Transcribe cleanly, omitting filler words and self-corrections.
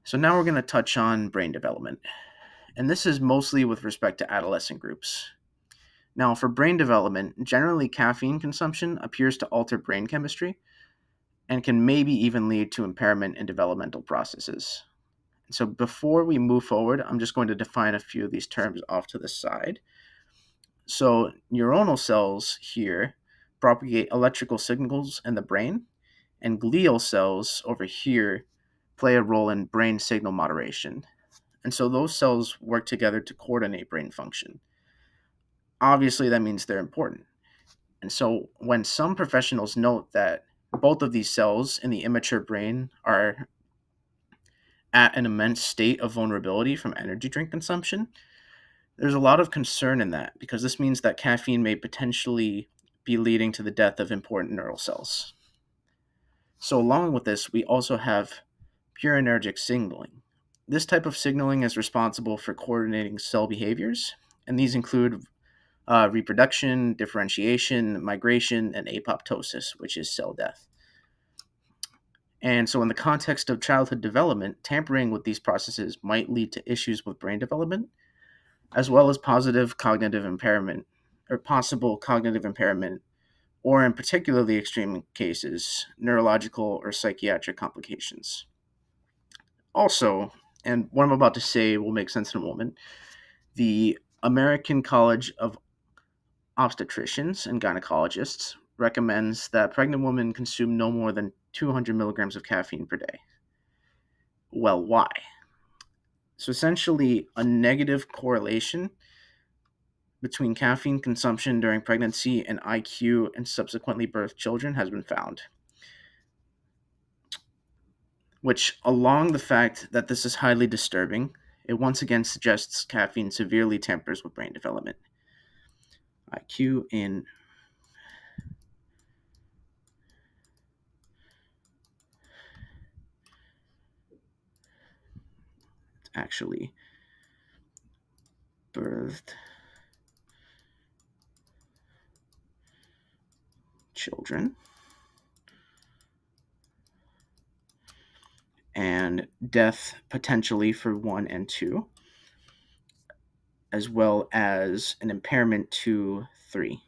So now we're going to touch on brain development, and this is mostly with respect to adolescent groups. Now, for brain development, generally caffeine consumption appears to alter brain chemistry and can maybe even lead to impairment in developmental processes. So before we move forward, I'm just going to define a few of these terms off to the side. So, neuronal cells here propagate electrical signals in the brain, and glial cells over here play a role in brain signal moderation. And so those cells work together to coordinate brain function. Obviously, that means they're important. And so when some professionals note that both of these cells in the immature brain are at an immense state of vulnerability from energy drink consumption, there's a lot of concern in that because this means that caffeine may potentially be leading to the death of important neural cells. So, along with this, we also have purinergic signaling. This type of signaling is responsible for coordinating cell behaviors, and these include reproduction, differentiation, migration, and apoptosis, which is cell death. And so, in the context of childhood development, tampering with these processes might lead to issues with brain development, as well as positive cognitive impairment, or possible cognitive impairment, or in particularly extreme cases, neurological or psychiatric complications. Also, and what I'm about to say will make sense in a moment, the American College of Obstetricians and Gynecologists recommends that pregnant women consume no more than 200 milligrams of caffeine per day. Well, why? So, essentially, a negative correlation between caffeine consumption during pregnancy and IQ and subsequently birthed children has been found, which, along the fact that this is highly disturbing, it once again suggests caffeine severely tampers with brain development. IQ in actually birthed children and death potentially for 1 and 2, as well as an impairment to 3.